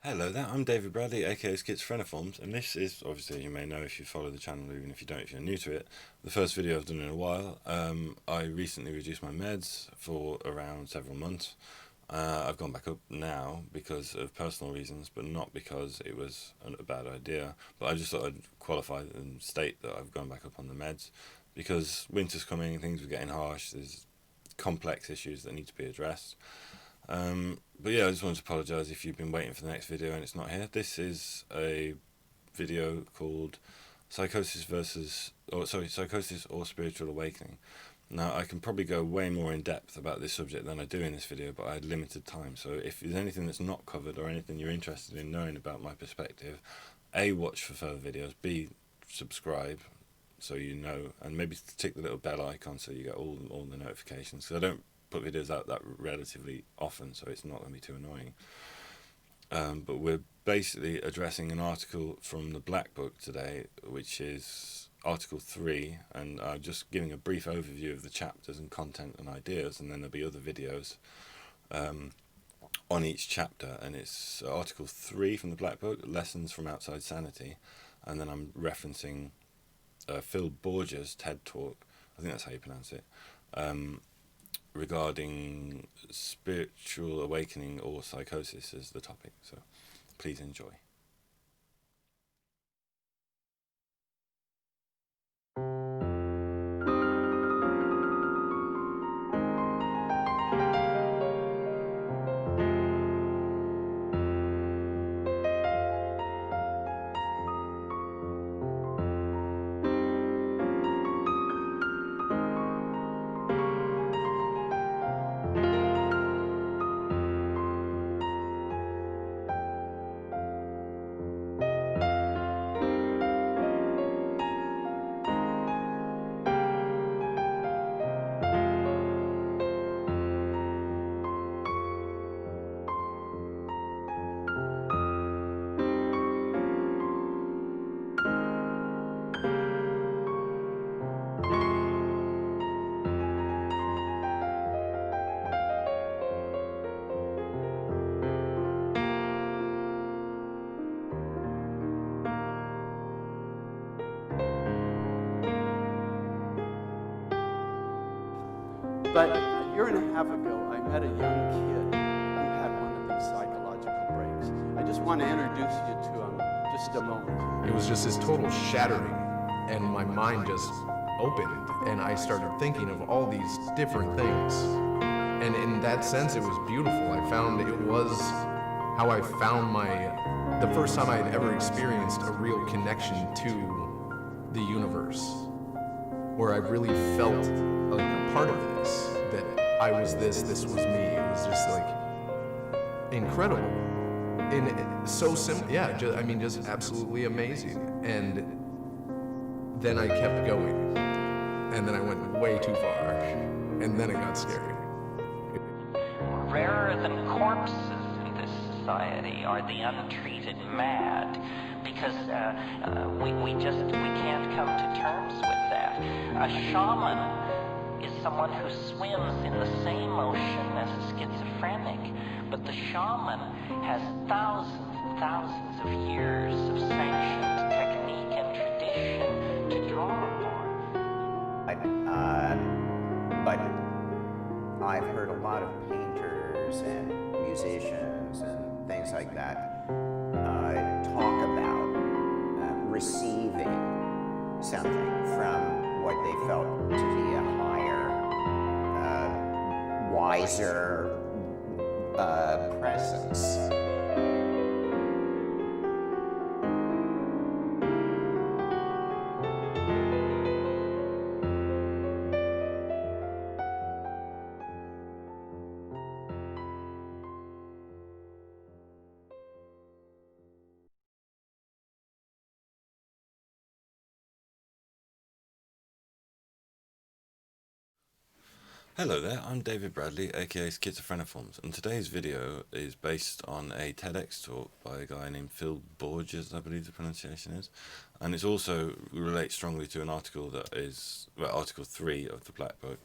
Hello there, I'm David Bradley, aka Schizophreniforms, and this is, obviously you may know if you follow the channel, even if you don't, if you're new to it, the first video I've done in a while. I recently reduced my meds for around several months. I've gone back up now because of personal reasons, but not because it was a bad idea. But I just thought I'd qualify and state that I've gone back up on the meds because winter's coming, things are getting harsh, there's complex issues that need to be addressed. But yeah, I just wanted to apologise if you've been waiting for the next video and it's not here. This is a video called Psychosis or Spiritual Awakening. Now, I can probably go way more in depth about this subject than I do in this video, but I had limited time. So if there's anything that's not covered or anything you're interested in knowing about my perspective, A, watch for further videos, B, subscribe so you know, and maybe tick the little bell icon so you get all the notifications. So I don't put videos out that relatively often, so it's not going to be too annoying. But we're basically addressing an article from the Black Book today, which is Article 3, and I'm just giving a brief overview of the chapters and content and ideas, and then there'll be other videos on each chapter, and it's Article 3 from the Black Book, Lessons from Outside Sanity, and then I'm referencing Phil Borges' TED Talk, I think that's how you pronounce it, regarding spiritual awakening or psychosis as the topic. So please enjoy. But a year and a half ago, I met a young kid who had one of these psychological breaks. I just want to introduce you to him just a moment. It was just this total shattering, and my mind just opened, and I started thinking of all these different things. And in that sense, it was beautiful. I found it was how I found the first time I had ever experienced a real connection to the universe, where I really felt like a part of this, that I was this was me. It was just like incredible. And so simple, yeah, just absolutely amazing. And then I kept going, and then I went way too far, and then it got scary. Rarer than corpses in this society are the untreated mad, because we can't come to terms with that. A shaman is someone who swims in the same ocean as a schizophrenic, but the shaman has thousands and thousands of years of sanctioned technique and tradition to draw upon. But I've heard a lot of painters and musicians and things like that talk about receiving something from what they felt to be a higher, wiser presence. Hello there, I'm David Bradley, aka Schizophreniforms, and today's video is based on a Tedx talk by a guy named Phil Borges, I believe the pronunciation is, and it also relates strongly to an article that is, well, Article 3 of the Black Book,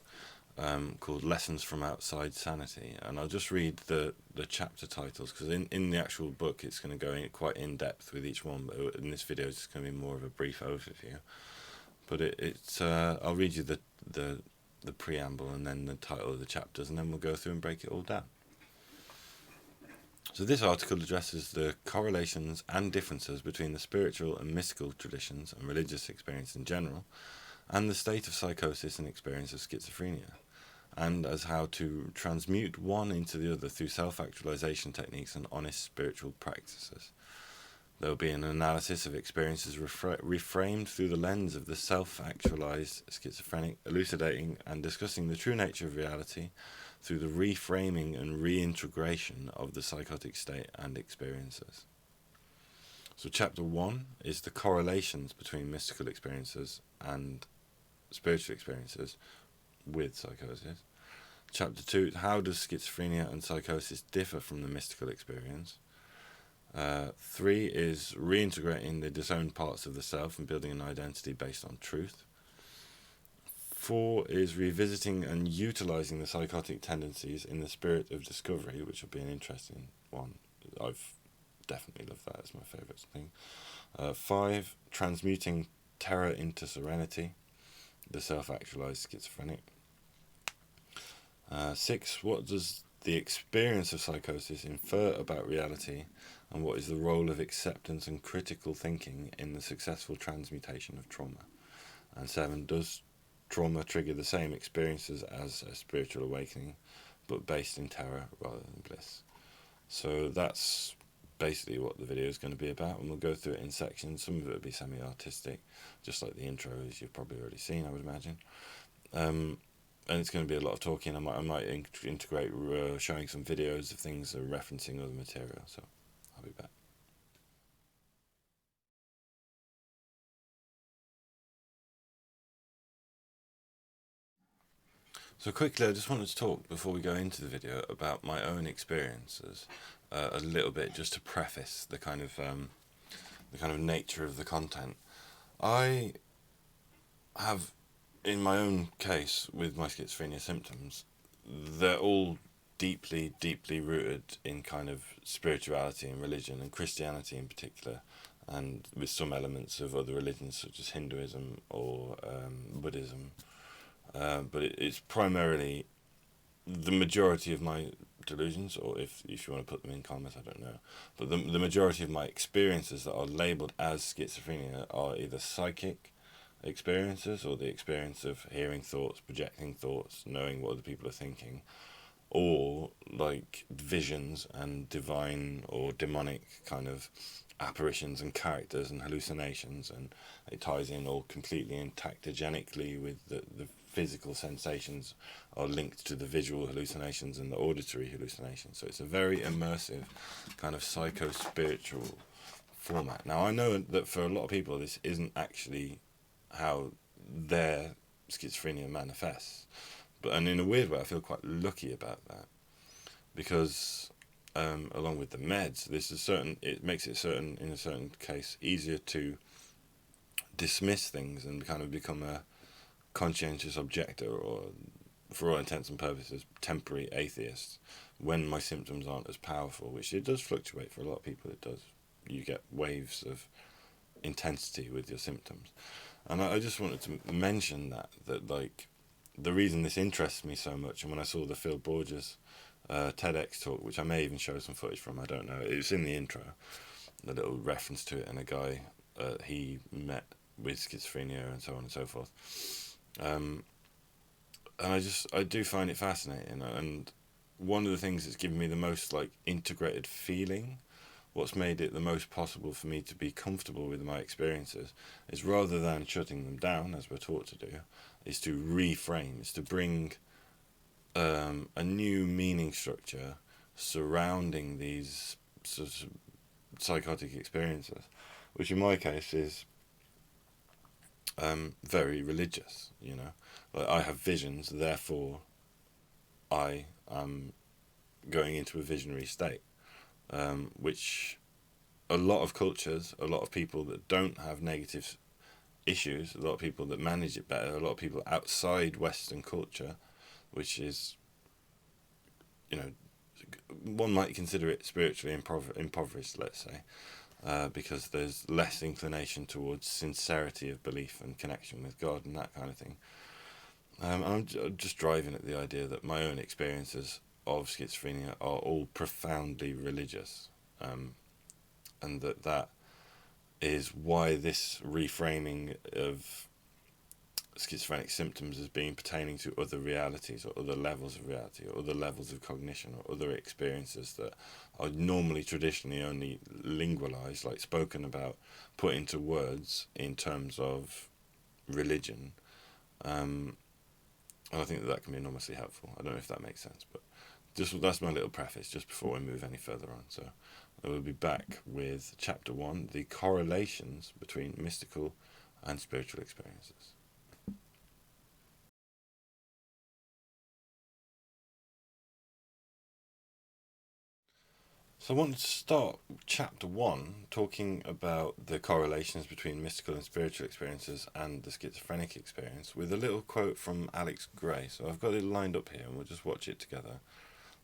called Lessons from Outside Sanity, and I'll just read the chapter titles, because in the actual book it's going to go in quite in depth with each one, but in this video it's going to be more of a brief overview. But it's I'll read you the preamble and then the title of the chapters, and then we'll go through and break it all down. So this article addresses the correlations and differences between the spiritual and mystical traditions and religious experience in general, and the state of psychosis and experience of schizophrenia, and as how to transmute one into the other through self-actualization techniques and honest spiritual practices. There will be an analysis of experiences reframed through the lens of the self-actualized schizophrenic, elucidating and discussing the true nature of reality through the reframing and reintegration of the psychotic state and experiences. So chapter 1 is the correlations between mystical experiences and spiritual experiences with psychosis. Chapter 2, how does schizophrenia and psychosis differ from the mystical experience? 3 is reintegrating the disowned parts of the self and building an identity based on truth. 4 is revisiting and utilizing the psychotic tendencies in the spirit of discovery, which will be an interesting one. I've definitely loved that. It's my favourite thing. 5, transmuting terror into serenity, the self-actualized schizophrenic. 6, what does the experience of psychosis infer about reality, and what is the role of acceptance and critical thinking in the successful transmutation of trauma? And 7, does trauma trigger the same experiences as a spiritual awakening, but based in terror rather than bliss? So that's basically what the video is going to be about, and we'll go through it in sections. Some of it will be semi-artistic, just like the intro, as you've probably already seen, I would imagine. And it's going to be a lot of talking. I might integrate showing some videos of things that are referencing other material, so I'll be back. So quickly, I just wanted to talk, before we go into the video, about my own experiences a little bit, just to preface the kind of nature of the content. I have, in my own case, with my schizophrenia symptoms, they're all deeply, deeply rooted in kind of spirituality and religion, and Christianity in particular, and with some elements of other religions such as Hinduism or Buddhism. But it's primarily the majority of my delusions, or if you want to put them in commas, I don't know. But the majority of my experiences that are labelled as schizophrenia are either psychic experiences, or the experience of hearing thoughts, projecting thoughts, knowing what other people are thinking, or like visions and divine or demonic kind of apparitions and characters and hallucinations, and it ties in all completely entactogenically with the physical sensations are linked to the visual hallucinations and the auditory hallucinations. So it's a very immersive kind of psycho-spiritual format. Now I know that for a lot of people this isn't actually how their schizophrenia manifests, and in a weird way I feel quite lucky about that, because along with the meds, it makes it in a certain case easier to dismiss things and kind of become a conscientious objector, or for all intents and purposes temporary atheist, when my symptoms aren't as powerful, which it does fluctuate for a lot of people. It does. You get waves of intensity with your symptoms. And I just wanted to mention that like the reason this interests me so much, and when I saw the Phil Borges Tedx Talk, which I may even show some footage from, I don't know, it was in the intro, a little reference to it, and a guy he met with schizophrenia and so on and so forth. And I do find it fascinating, and one of the things that's given me the most like integrated feeling, what's made it the most possible for me to be comfortable with my experiences, is rather than shutting them down as we're taught to do, is to reframe, is to bring a new meaning structure surrounding these sort of psychotic experiences, which in my case is very religious, you know. Like, I have visions, therefore I am going into a visionary state, which a lot of cultures, a lot of people that don't have negative issues, a lot of people that manage it better, a lot of people outside Western culture which is, one might consider it spiritually impoverished, let's say, because there's less inclination towards sincerity of belief and connection with God and that kind of thing. I'm just driving at the idea that my own experiences of schizophrenia are all profoundly religious, and that is why this reframing of schizophrenic symptoms as being pertaining to other realities or other levels of reality or other levels of cognition or other experiences that are normally traditionally only lingualized, like spoken about, put into words in terms of religion. And I think that can be enormously helpful. I don't know if that makes sense, but that's my little preface just before we move any further on. So I will be back with chapter 1, the correlations between mystical and spiritual experiences. So I wanted to start chapter 1 talking about the correlations between mystical and spiritual experiences and the schizophrenic experience with a little quote from Alex Gray. So I've got it lined up here and we'll just watch it together.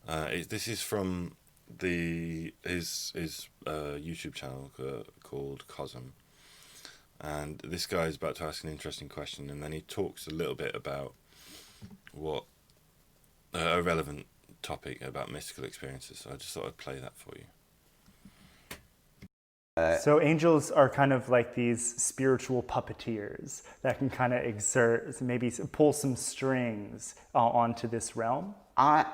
This is from his YouTube channel called COSM. And this guy is about to ask an interesting question, and then he talks a little bit about what a relevant topic about mystical experiences. So I just thought I'd play that for you. So angels are kind of like these spiritual puppeteers that can kind of exert, maybe pull some strings onto this realm. I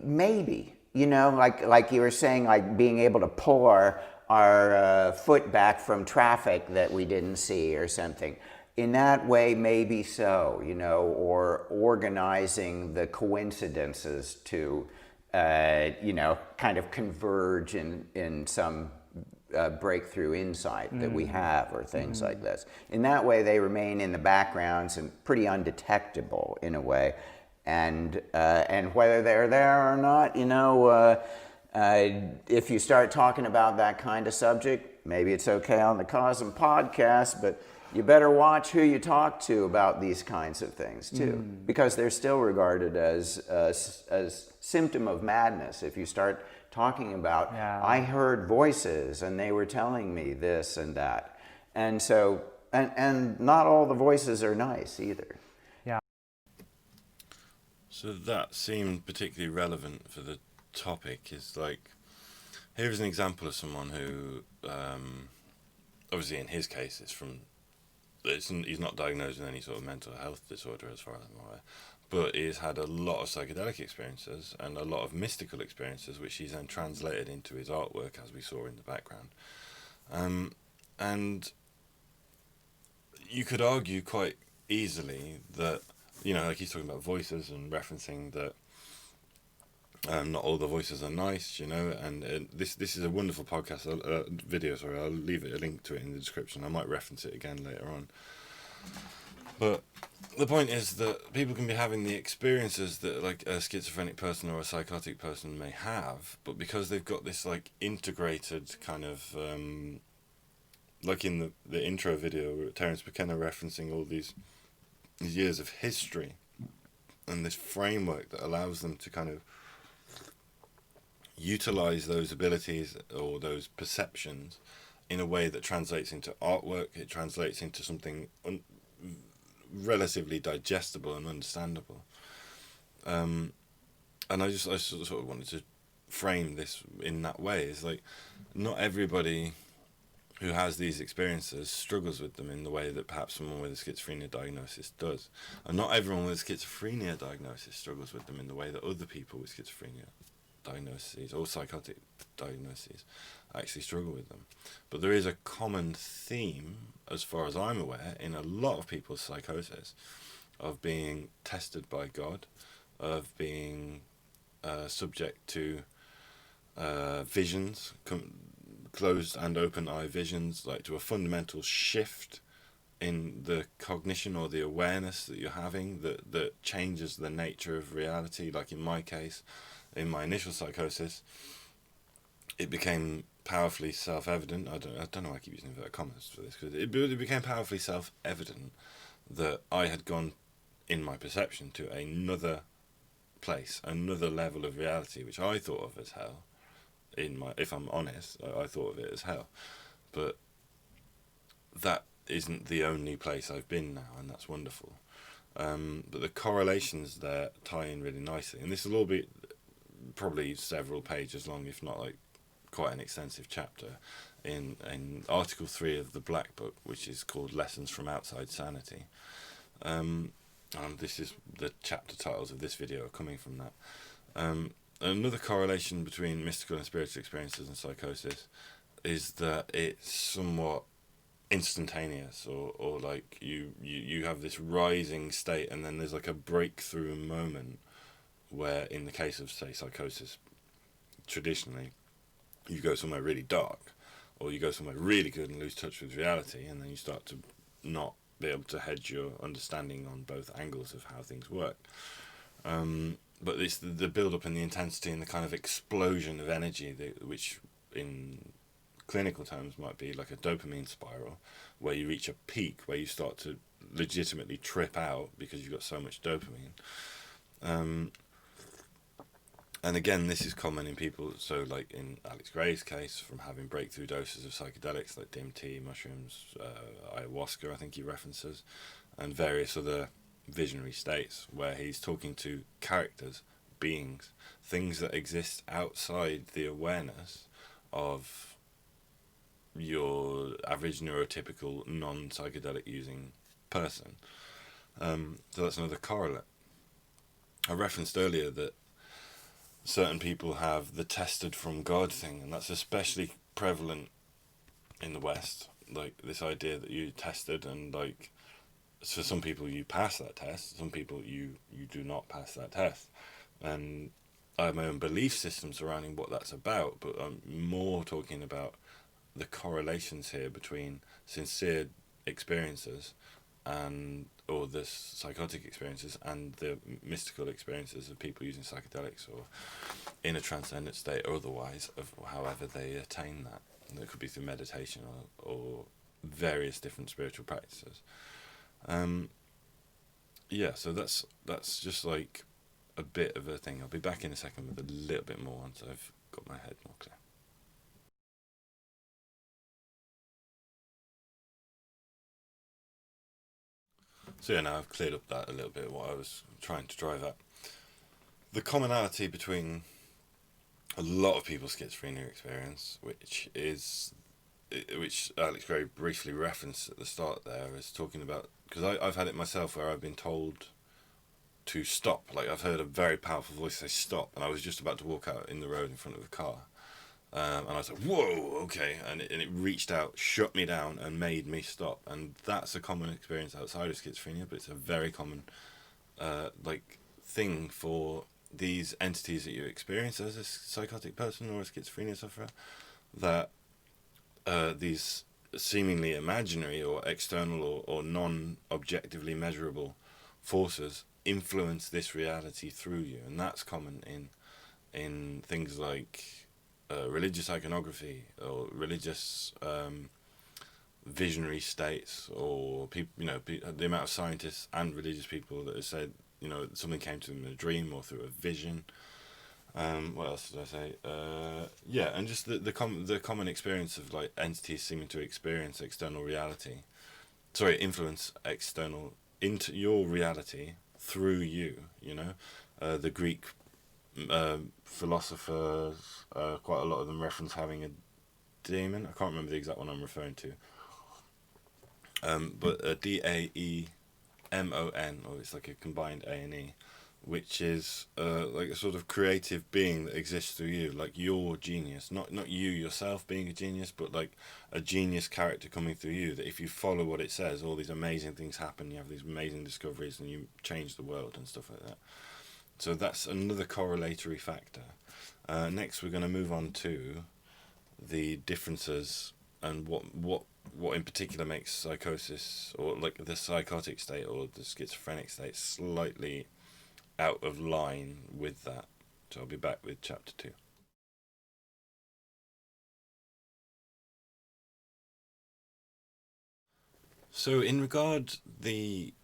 maybe, like you were saying, like being able to pull our foot back from traffic that we didn't see or something. In that way, maybe so, or organizing the coincidences to, kind of converge in some breakthrough insight that we have, or things like this. In that way, they remain in the backgrounds and pretty undetectable in a way. And whether they're there or not, if you start talking about that kind of subject, maybe it's okay on the COSM podcast, but you better watch who you talk to about these kinds of things too, because they're still regarded as symptom of madness. If you start talking about, I heard voices and they were telling me this and that, and so and not all the voices are nice either. Yeah. So that seemed particularly relevant for the topic. Is like, here's an example of someone who, obviously in his case, he's not diagnosed with any sort of mental health disorder as far as I'm aware, but he's had a lot of psychedelic experiences and a lot of mystical experiences, which he's then translated into his artwork, as we saw in the background. And you could argue quite easily that, like he's talking about voices and referencing that not all the voices are nice, and this is a wonderful podcast video. Sorry, I'll leave a link to it in the description. I might reference it again later on. But the point is that people can be having the experiences that like a schizophrenic person or a psychotic person may have, but because they've got this like integrated kind of like in the intro video, Terence McKenna referencing all these years of history and this framework that allows them to kind of utilize those abilities or those perceptions in a way that translates into artwork. It translates into something relatively digestible and understandable. And I sort of wanted to frame this in that way. It's like, not everybody who has these experiences struggles with them in the way that perhaps someone with a schizophrenia diagnosis does. And not everyone with a schizophrenia diagnosis struggles with them in the way that other people with schizophrenia diagnoses or psychotic diagnoses actually struggle with them. But there is a common theme, as far as I'm aware, in a lot of people's psychosis of being tested by God, of being subject to visions, closed and open eye visions, like to a fundamental shift in the cognition or the awareness that you're having that changes the nature of reality. Like in my case, in my initial psychosis, it became powerfully self-evident. I don't know why I keep using inverted commas for this, because it became powerfully self-evident that I had gone in my perception, to another place, another level of reality, which I thought of as hell. If I'm honest, I thought of it as hell, but that isn't the only place I've been now, and that's wonderful. But the correlations there tie in really nicely, and this will all be probably several pages long, if not like quite an extensive chapter in Article 3 of the Black Book, which is called Lessons from Outside Sanity. This is the chapter titles of this video are coming from that. Another correlation between mystical and spiritual experiences and psychosis is that it's somewhat instantaneous, or like you have this rising state, and then there's like a breakthrough moment where, in the case of, say, psychosis, traditionally you go somewhere really dark, or you go somewhere really good and lose touch with reality, and then you start to not be able to hedge your understanding on both angles of how things work. But it's the build-up and the intensity and the kind of explosion of energy, which in clinical terms might be like a dopamine spiral, where you reach a peak where you start to legitimately trip out because you've got so much dopamine. And again, this is common in people, so like in Alex Gray's case, from having breakthrough doses of psychedelics like DMT, mushrooms, ayahuasca, I think he references, and various other visionary states, where he's talking to characters, beings, things that exist outside the awareness of your average neurotypical non-psychedelic using person. So that's another correlate. I referenced earlier that certain people have the tested from God thing, and that's especially prevalent in the West. Like this idea that you tested, and like, for some people you pass that test, some people you do not pass that test. And I have my own belief system surrounding what that's about, but I'm more talking about the correlations here between sincere experiences or the psychotic experiences and the mystical experiences of people using psychedelics or in a transcendent state or otherwise, of however they attain that. And it could be through meditation or various different spiritual practices. So that's just like a bit of a thing. I'll be back in a second with a little bit more once I've got my head more clear. So yeah, now I've cleared up that a little bit, what I was trying to drive at. The commonality between a lot of people's schizophrenia experience, which Alex Gray briefly referenced at the start there, is talking about, because I've had it myself where I've been told to stop. Like, I've heard a very powerful voice say stop, and I was just about to walk out in the road in front of a car. And I was like, whoa, okay, and it reached out, shut me down, and made me stop. And that's a common experience outside of schizophrenia, but it's a very common thing for these entities that you experience as a psychotic person or a schizophrenia sufferer, that these seemingly imaginary or external or non-objectively measurable forces influence this reality through you. And that's common in things like religious iconography or religious visionary states, or people, the amount of scientists and religious people that have said, something came to them in a dream or through a vision. What else did I say? And just the common experience of like entities seeming to experience external reality, influence external into your reality through you. The Greek philosophers, quite a lot of them reference having a daemon. I can't remember the exact one I'm referring to. But a Daemon, or it's like a combined A and E, which is like a sort of creative being that exists through you, like your genius, not you yourself being a genius, but like a genius character coming through you, that if you follow what it says, all these amazing things happen, you have these amazing discoveries, and you change the world and stuff like that. So that's another correlatory factor. Next, we're going to move on to the differences and what in particular makes psychosis, or like the psychotic state or the schizophrenic state, slightly out of line with that. So I'll be back with chapter 2. So in regard the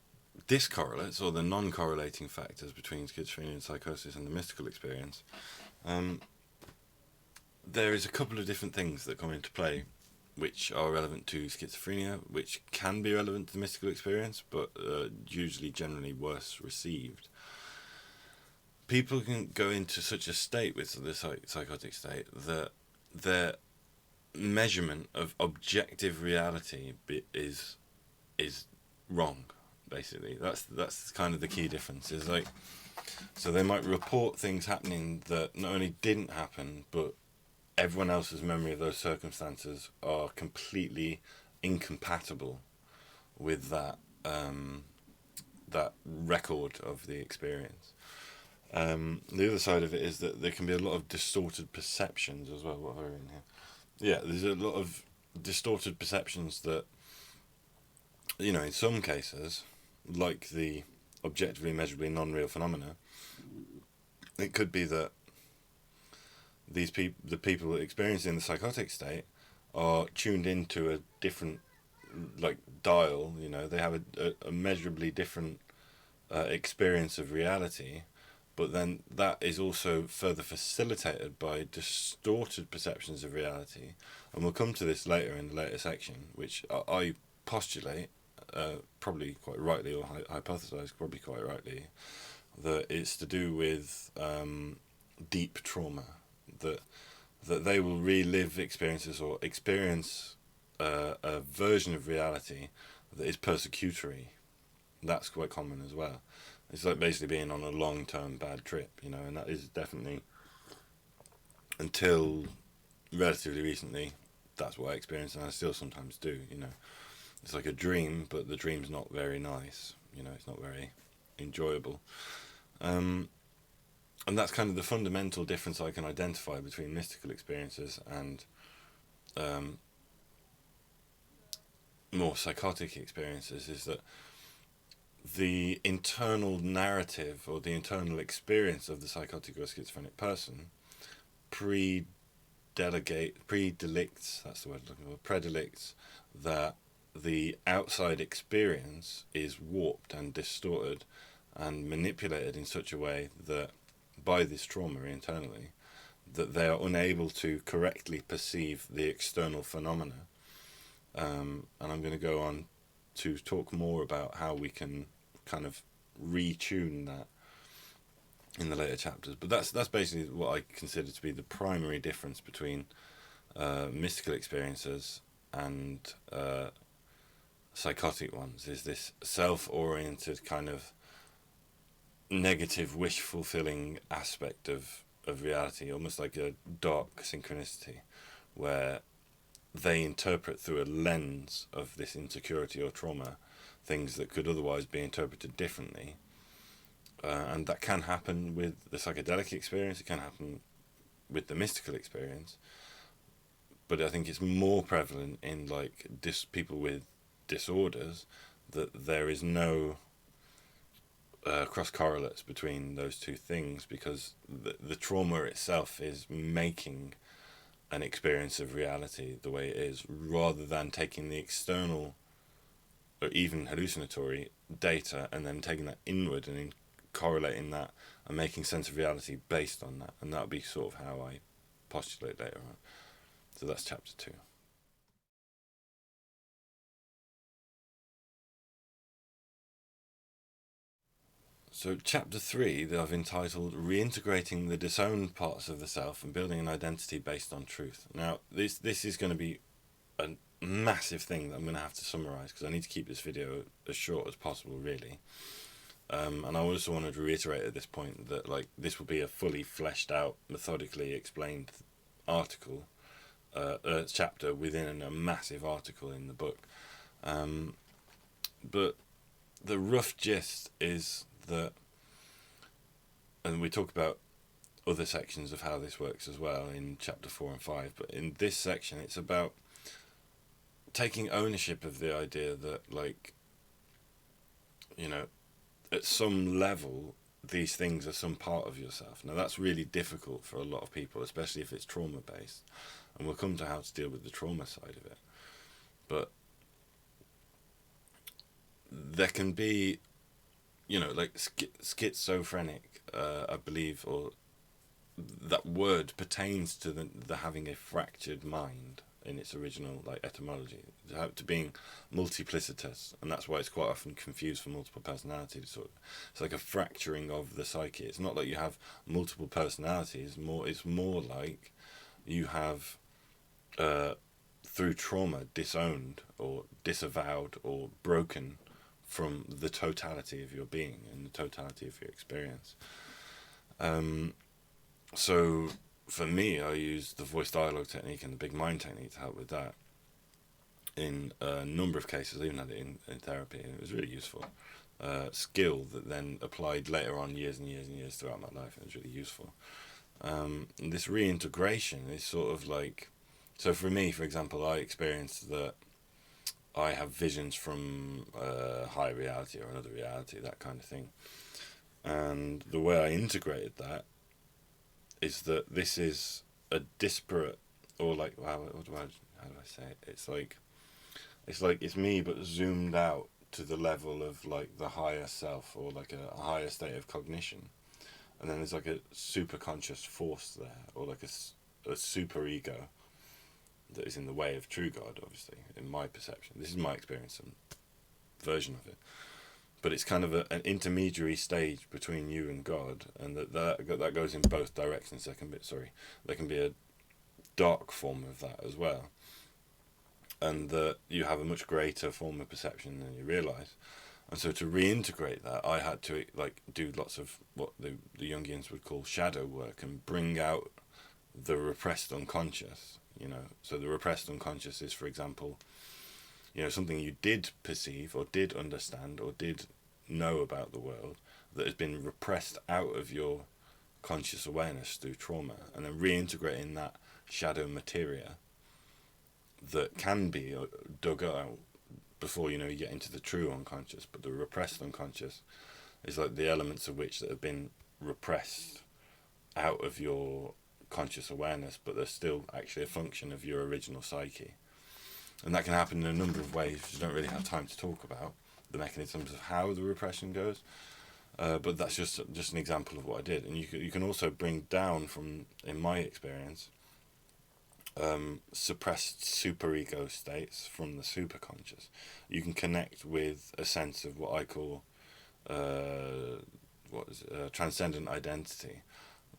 discorrelates, or the non-correlating factors between schizophrenia and psychosis and the mystical experience, there is a couple of different things that come into play which are relevant to schizophrenia, which can be relevant to the mystical experience, but usually generally worse received. People can go into such a state with the psychotic state that their measurement of objective reality is wrong. Basically, that's kind of the key difference. Is like, so they might report things happening that not only didn't happen, but everyone else's memory of those circumstances are completely incompatible with that that record of the experience. The other side of it is that there can be a lot of distorted perceptions as well. What are in here? Yeah, there's a lot of distorted perceptions that, you know, in some cases, like the objectively measurably non-real phenomena, it could be that the people experiencing the psychotic state are tuned into a different, like, dial. You know, they have a measurably different experience of reality, but then that is also further facilitated by distorted perceptions of reality. And we'll come to this later in the later section, which I postulate, probably quite rightly, or hypothesize probably quite rightly, that it's to do with deep trauma, that they will relive experiences or experience a version of reality that is persecutory. That's quite common as well. It's like basically being on a long-term bad trip, you know, and that is definitely, until relatively recently, that's what I experienced, and I still sometimes do, you know. It's like a dream, but the dream's not very nice, you know, it's not very enjoyable. And that's kind of the fundamental difference I can identify between mystical experiences and more psychotic experiences, is that the internal narrative or the internal experience of the psychotic or schizophrenic person predilects, that's the word I'm looking for, predilects that the outside experience is warped and distorted and manipulated in such a way that, by this trauma internally, that they are unable to correctly perceive the external phenomena. And I'm going to go on to talk more about how we can kind of retune that in the later chapters. But that's basically what I consider to be the primary difference between mystical experiences and psychotic ones, is this self-oriented kind of negative wish-fulfilling aspect of reality, almost like a dark synchronicity, where they interpret through a lens of this insecurity or trauma things that could otherwise be interpreted differently. And that can happen with the psychedelic experience, it can happen with the mystical experience, but I think it's more prevalent in like people with disorders, that there is no cross correlates between those two things, because the trauma itself is making an experience of reality the way it is, rather than taking the external or even hallucinatory data and then taking that inward and correlating that and making sense of reality based on that. And that'll be sort of how I postulate later on. So that's chapter 2. So chapter 3 that I've entitled Reintegrating the Disowned Parts of the Self and Building an Identity Based on Truth. Now this is going to be a massive thing that I'm going to have to summarize, because I need to keep this video as short as possible, really. And I also wanted to reiterate at this point that like this will be a fully fleshed out, methodically explained article, chapter within a massive article in the book. But the rough gist is that, and we talk about other sections of how this works as well in chapter 4 and 5, but in this section it's about taking ownership of the idea that, like, you know, at some level these things are some part of yourself. Now that's really difficult for a lot of people, especially if it's trauma based, and we'll come to how to deal with the trauma side of it. But there can be you know, like schizophrenic, I believe, or that word pertains to the having a fractured mind in its original like etymology, to being multiplicitous, and that's why it's quite often confused for multiple personality disorder. It's like a fracturing of the psyche. It's not like you have multiple personalities. It's more like you have, through trauma, disowned or disavowed or broken from the totality of your being and the totality of your experience. So for me, I use the voice dialogue technique and the big mind technique to help with that in a number of cases. I even had it in therapy, and it was really useful. Skill that then applied later on, years and years and years throughout my life. It was really useful. And this reintegration is sort of like, so for me, for example, I experienced that I have visions from a higher reality or another reality, that kind of thing. And the way I integrated that is that this is a disparate, or like, wow, how do I say it? It's like it's me but zoomed out to the level of like the higher self, or like a higher state of cognition, and then there's like a super conscious force there, or like a super ego that is in the way of true God, obviously, in my perception. This is my experience and version of it. But it's kind of an intermediary stage between you and God, and that goes in both directions. There can be a dark form of that as well, and that you have a much greater form of perception than you realise. And so to reintegrate that, I had to like do lots of what the Jungians would call shadow work, and bring out the repressed unconscious. You know, so the repressed unconscious is, for example, you know, something you did perceive or did understand or did know about the world that has been repressed out of your conscious awareness through trauma, and then reintegrating that shadow materia that can be dug out before, you know, you get into the true unconscious. But the repressed unconscious is like the elements of which that have been repressed out of your conscious awareness, but they're still actually a function of your original psyche. And that can happen in a number of ways, which I don't really have time to talk about, the mechanisms of how the repression goes. But that's just an example of what I did. And you can also bring down from, in my experience, suppressed superego states from the superconscious. You can connect with a sense of what I call transcendent identity,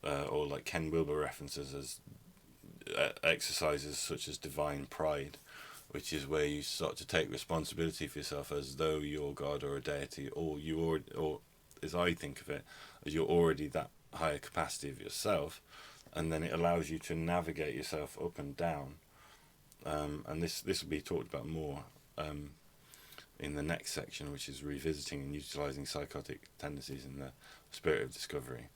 or like Ken Wilber references as exercises such as divine pride, which is where you start to take responsibility for yourself as though you're God or a deity, or or as I think of it, as you're already that higher capacity of yourself, and then it allows you to navigate yourself up and down. And this will be talked about more in the next section, which is revisiting and utilizing psychotic tendencies in the spirit of discovery.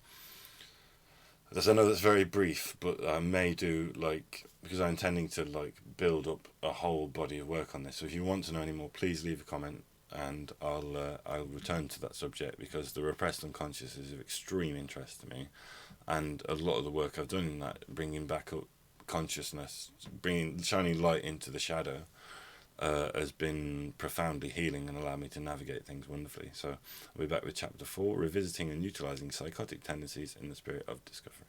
As I know that's very brief, but I may do, like, because I'm intending to like build up a whole body of work on this. So if you want to know any more, please leave a comment, and I'll return to that subject, because the repressed unconscious is of extreme interest to me, and a lot of the work I've done in that, bringing back up consciousness, shining light into the shadow, has been profoundly healing and allowed me to navigate things wonderfully. So I'll be back with chapter 4, revisiting and utilizing psychotic tendencies in the spirit of discovery.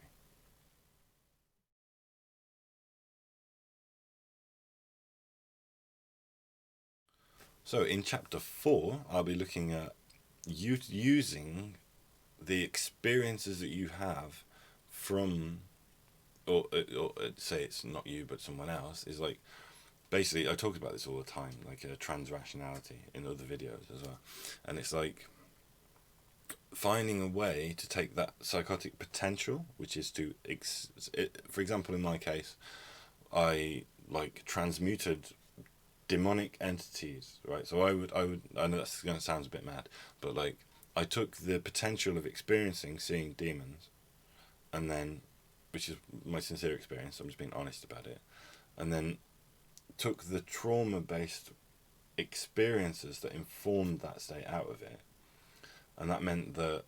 So in chapter 4, I'll be looking at using the experiences that you have from, or say it's not you but someone else, is like, basically, I talk about this all the time, like a trans-rationality in other videos as well. And it's like finding a way to take that psychotic potential, which is to, for example, in my case, I like transmuted demonic entities, right? So I know that's going to sound a bit mad, but like I took the potential of seeing demons, and then, which is my sincere experience, I'm just being honest about it, and then took the trauma-based experiences that informed that state out of it, and that meant that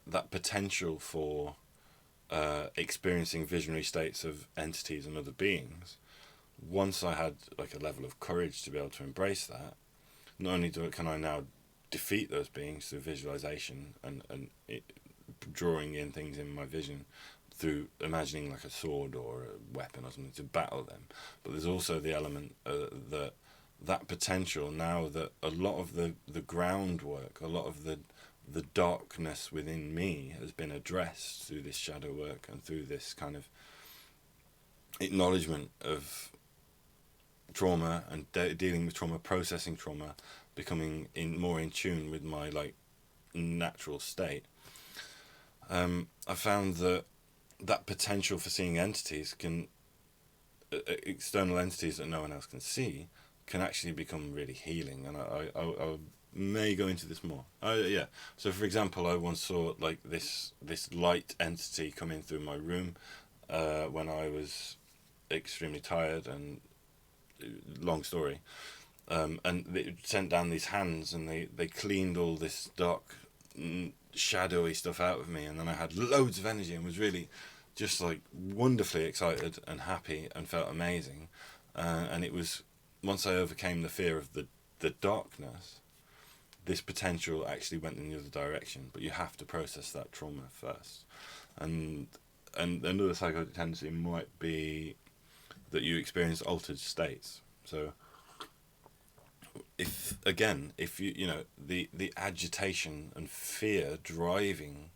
that potential for experiencing visionary states of entities and other beings, once I had like a level of courage to be able to embrace that, not only can I now defeat those beings through visualization and drawing in things in my vision through imagining like a sword or a weapon or something to battle them. But there's also the element that potential, now that a lot of the groundwork, a lot of the darkness within me has been addressed through this shadow work and through this kind of acknowledgement of trauma and dealing with trauma, processing trauma, becoming more in tune with my like natural state. I found that potential for seeing entities can external entities that no one else can see can actually become really healing, and I may go into this more. Yeah. So for example, I once saw like this light entity come in through my room when I was extremely tired, and long story, and it sent down these hands, and they cleaned all this dark shadowy stuff out of me, and then I had loads of energy and was really just like wonderfully excited and happy and felt amazing, and it was once I overcame the fear of the darkness, this potential actually went in the other direction. But you have to process that trauma first, and another psychotic tendency might be that you experience altered states. So if you know the agitation and fear driving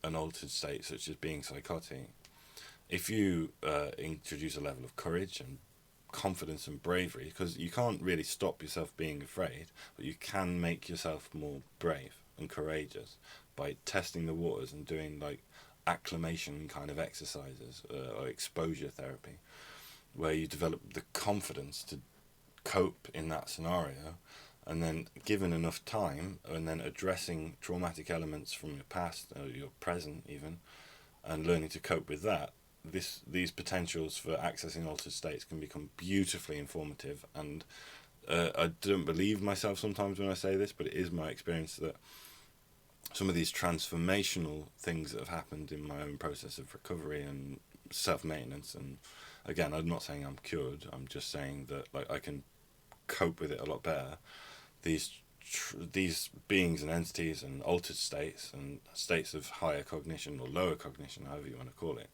an altered state, such as being psychotic, if you introduce a level of courage and confidence and bravery, because you can't really stop yourself being afraid, but you can make yourself more brave and courageous by testing the waters and doing like acclimation kind of exercises or exposure therapy, where you develop the confidence to cope in that scenario, and then given enough time, and then addressing traumatic elements from your past or your present even, and learning to cope with that, these potentials for accessing altered states can become beautifully informative. And I don't believe myself sometimes when I say this, but it is my experience that some of these transformational things that have happened in my own process of recovery and self-maintenance, and again, I'm not saying I'm cured, I'm just saying that like I can cope with it a lot better. These beings and entities and altered states and states of higher cognition or lower cognition, however you want to call it,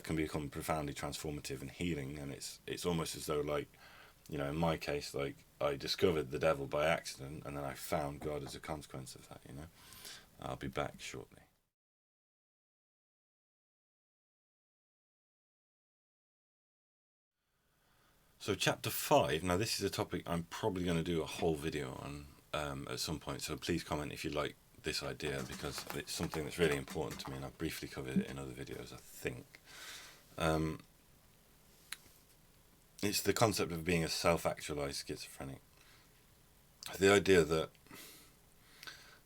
can become profoundly transformative and healing. And it's almost as though, like, you know, in my case, like I discovered the devil by accident, and then I found God as a consequence of that. You know, I'll be back shortly. So chapter 5, now this is a topic I'm probably going to do a whole video on at some point, so please comment if you like this idea, because it's something that's really important to me, and I've briefly covered it in other videos, I think. It's the concept of being a self-actualized schizophrenic. The idea that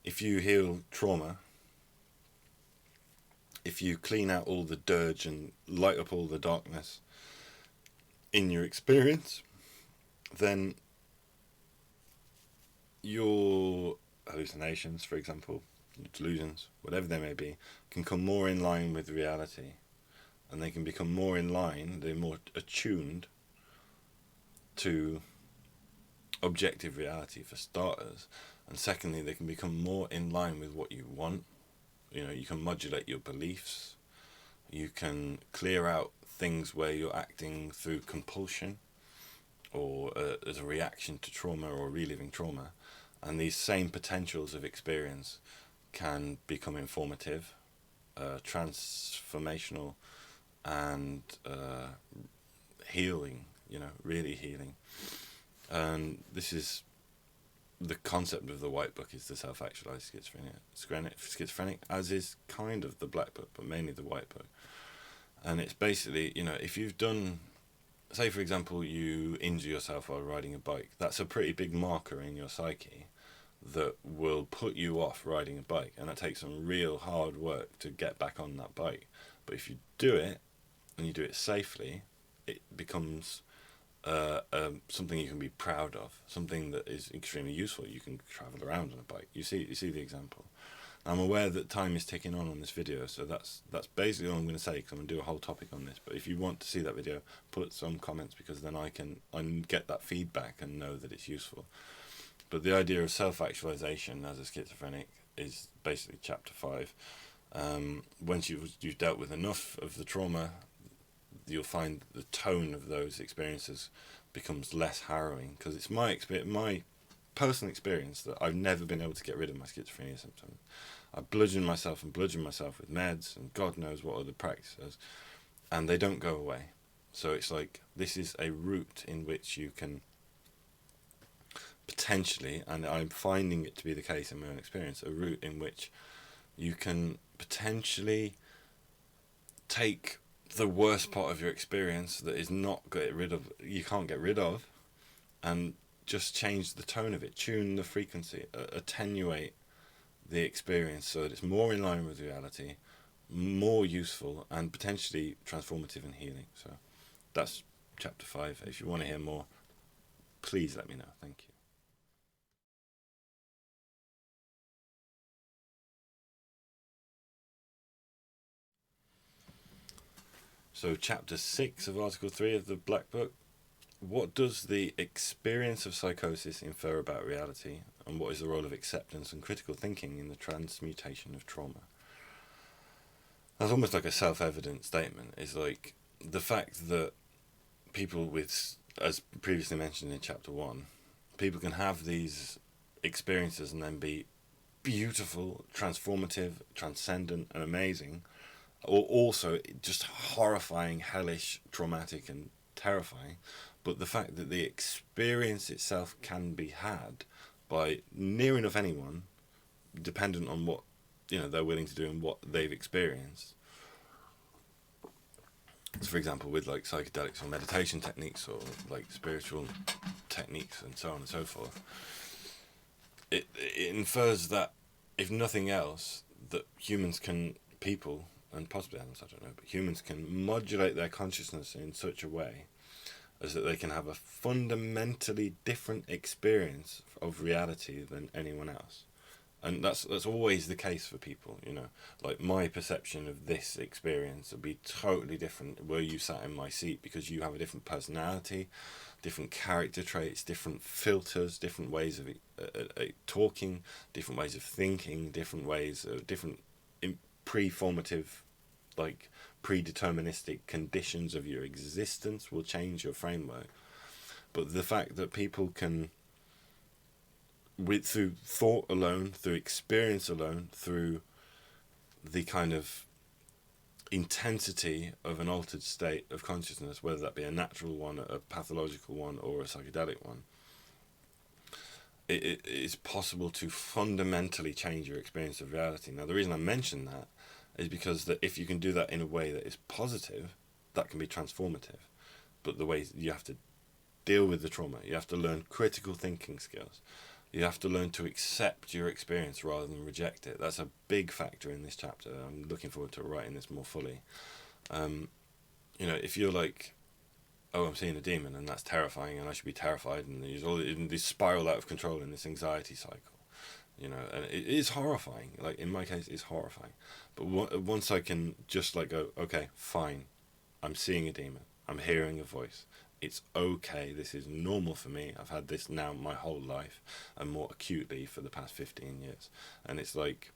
if you heal trauma, if you clean out all the dirge and light up all the darkness in your experience, then your hallucinations, for example, your delusions, whatever they may be, can come more in line with reality, and they can become more in line, they're more attuned to objective reality, for starters, and secondly, they can become more in line with what you want. You know, you can modulate your beliefs, you can clear out things where you're acting through compulsion or as a reaction to trauma or reliving trauma, and these same potentials of experience can become informative, transformational, and healing, you know, really healing. And this is the concept of the White Book, is the self-actualized schizophrenic, as is kind of the Black Book, but mainly the White Book. And it's basically, you know, if you've done, say for example, you injure yourself while riding a bike, that's a pretty big marker in your psyche that will put you off riding a bike, and that takes some real hard work to get back on that bike. But if you do it, and you do it safely, it becomes something you can be proud of, something that is extremely useful. You can travel around on a bike. You see the example. I'm aware that time is ticking on this video, so that's basically all I'm going to say, because I'm going to do a whole topic on this. But if you want to see that video, put some comments, because then I can get that feedback and know that it's useful. But the idea of self-actualization as a schizophrenic is basically chapter 5. Once you've dealt with enough of the trauma, you'll find the tone of those experiences becomes less harrowing, because it's my personal experience that I've never been able to get rid of my schizophrenia symptoms. I bludgeon myself with meds and God knows what other practices, and they don't go away. So it's like, this is a route in which you can potentially, and I'm finding it to be the case in my own experience, a route in which you can potentially take the worst part of your experience that is not you can't get rid of, and just change the tone of it, tune the frequency, attenuate the experience so that it's more in line with reality, more useful, and potentially transformative and healing. So that's chapter 5. If you want to hear more, please let me know. Thank you. So chapter 6 of article 3 of the Black Book: what does the experience of psychosis infer about reality, and what is the role of acceptance and critical thinking in the transmutation of trauma? That's almost like a self-evident statement. It's like the fact that people with, as previously mentioned in chapter 1, people can have these experiences and then be beautiful, transformative, transcendent, and amazing, or also just horrifying, hellish, traumatic, and terrifying. But the fact that the experience itself can be had by near enough anyone, dependent on what they're willing to do and what they've experienced. So for example, with like psychedelics or meditation techniques or like spiritual techniques and so on and so forth, it infers that, if nothing else, that people, and possibly animals, I don't know, but humans can modulate their consciousness in such a way as that they can have a fundamentally different experience of reality than anyone else. And that's always the case for people, like my perception of this experience would be totally different were you sat in my seat, because you have a different personality, different character traits, different filters, different ways of talking, different ways of thinking, different preformative, like predeterministic conditions of your existence will change your framework. But the fact that people can, through thought alone, through experience alone, through the kind of intensity of an altered state of consciousness, whether that be a natural one, a pathological one, or a psychedelic one, it is possible to fundamentally change your experience of reality. Now, the reason I mention that is because that if you can do that in a way that is positive, that can be transformative. But the way you have to deal with the trauma, you have to learn critical thinking skills. You have to learn to accept your experience rather than reject it. That's a big factor in this chapter. I'm looking forward to writing this more fully. If you're like, oh, I'm seeing a demon and that's terrifying and I should be terrified, and there's all in this spiral out of control in this anxiety cycle, and it is horrifying. Like in my case, it's horrifying. But once I can just like go, okay, fine, I'm seeing a demon, I'm hearing a voice. It's okay, this is normal for me. I've had this now my whole life, and more acutely for the past 15 years. And it's like,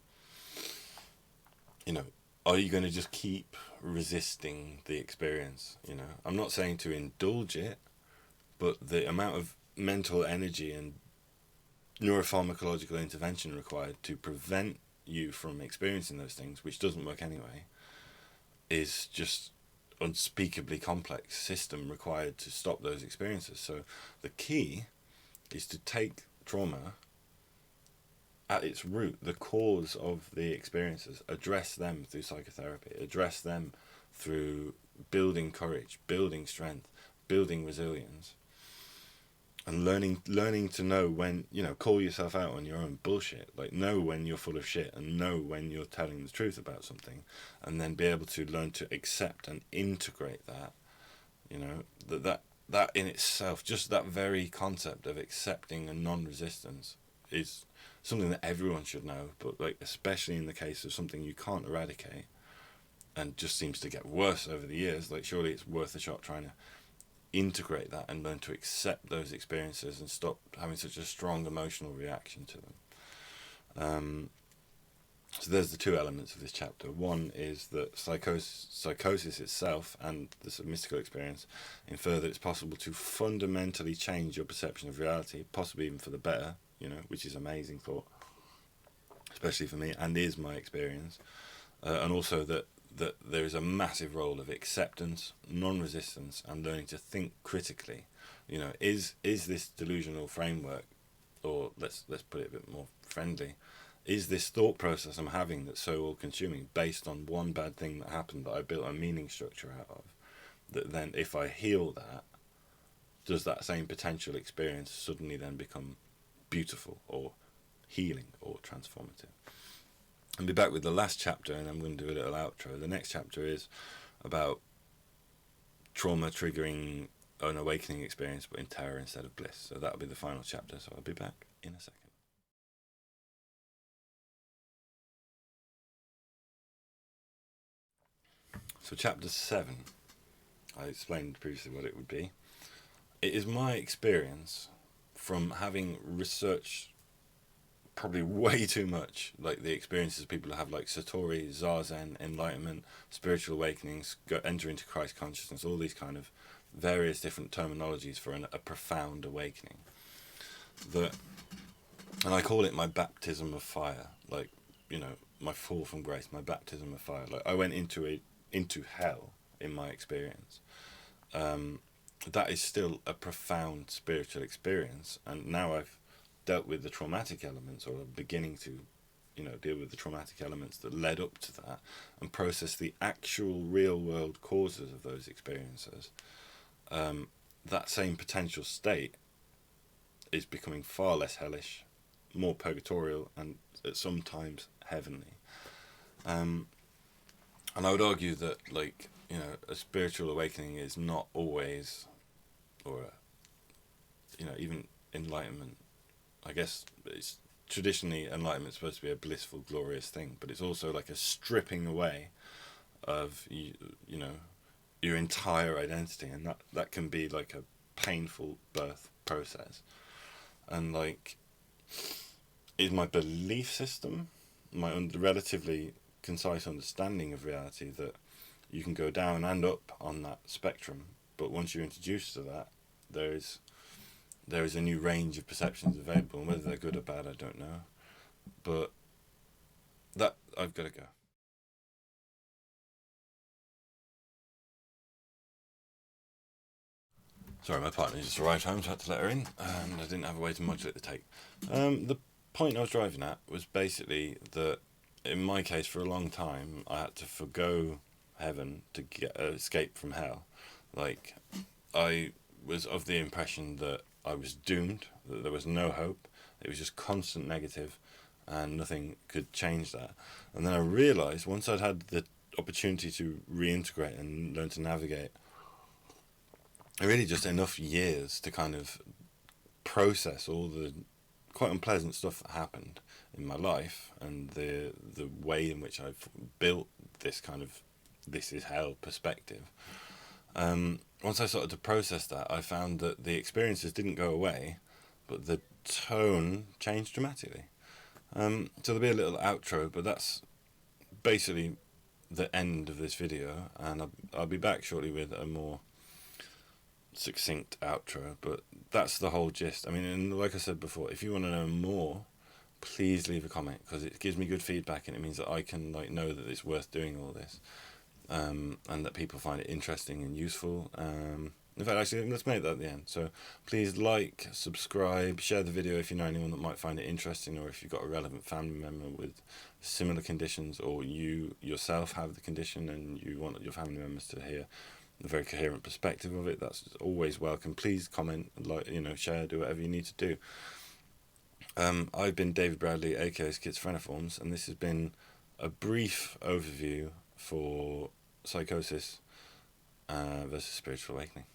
are you going to just keep resisting the experience? I'm not saying to indulge it, but the amount of mental energy and neuropharmacological intervention required to prevent you from experiencing those things, which doesn't work anyway, is just unspeakably complex system required to stop those experiences. So the key is to take trauma at its root, the cause of the experiences, address them through psychotherapy, address them through building courage, building strength, building resilience, and learning to know when, call yourself out on your own bullshit, like know when you're full of shit and know when you're telling the truth about something, and then be able to learn to accept and integrate that, that in itself, just that very concept of accepting and non-resistance is something that everyone should know, but like especially in the case of something you can't eradicate and just seems to get worse over the years, like surely it's worth a shot trying to integrate that and learn to accept those experiences and stop having such a strong emotional reaction to them. So there's the two elements of this chapter. One is that psychosis itself and the sort of mystical experience infer that it's possible to fundamentally change your perception of reality, possibly even for the better, which is amazing thought, especially for me, and is my experience. And also that there is a massive role of acceptance, non-resistance, and learning to think critically. Is this delusional framework, or let's put it a bit more friendly, is this thought process I'm having that's so all-consuming based on one bad thing that happened that I built a meaning structure out of, that then if I heal that, does that same potential experience suddenly then become beautiful or healing or transformative? I'll be back with the last chapter, and I'm going to do a little outro. The next chapter is about trauma triggering an awakening experience, but in terror instead of bliss. So that'll be the final chapter, so I'll be back in a second. So chapter 7, I explained previously what it would be. It is my experience from having researched probably way too much, like the experiences people have, like Satori, Zazen, enlightenment, spiritual awakenings, enter into Christ consciousness, all these kind of various different terminologies for a profound awakening. And I call it my baptism of fire, like, my fall from grace, my baptism of fire. Like, I went into hell in my experience. That is still a profound spiritual experience, and now I've dealt with the traumatic elements, or beginning to deal with the traumatic elements that led up to that, and process the actual real world causes of those experiences. That same potential state is becoming far less hellish, more purgatorial, and at some times heavenly. And I would argue that, a spiritual awakening is not always, or even enlightenment. I guess it's traditionally enlightenment is supposed to be a blissful, glorious thing, but it's also like a stripping away of your entire identity, and that can be like a painful birth process. And is my belief system, my relatively concise understanding of reality, that you can go down and up on that spectrum, but once you're introduced to that, there is a new range of perceptions available, and whether they're good or bad, I don't know. But that, I've got to go. Sorry, my partner just arrived home, so I had to let her in, and I didn't have a way to modulate the take. The point I was driving at was basically that, in my case, for a long time, I had to forgo heaven to escape from hell. Like, I was of the impression that I was doomed, that there was no hope, it was just constant negative, and nothing could change that. And then I realised, once I'd had the opportunity to reintegrate and learn to navigate, really just enough years to kind of process all the quite unpleasant stuff that happened in my life, and the way in which I've built this kind of this is hell perspective. Once I started to process that, I found that the experiences didn't go away, but the tone changed dramatically. So there'll be a little outro, but that's basically the end of this video, and I'll be back shortly with a more succinct outro, but that's the whole gist. I mean, and like I said before, if you want to know more, please leave a comment, because it gives me good feedback, and it means that I can know that it's worth doing all this, and that people find it interesting and useful. In fact, actually, let's make that at the end. So please like, subscribe, share the video if you know anyone that might find it interesting, or if you've got a relevant family member with similar conditions, or you yourself have the condition and you want your family members to hear a very coherent perspective of it. That's always welcome. Please comment, share, do whatever you need to do. I've been David Bradley, aka Schizophreniforms, and this has been a brief overview for psychosis versus spiritual awakening.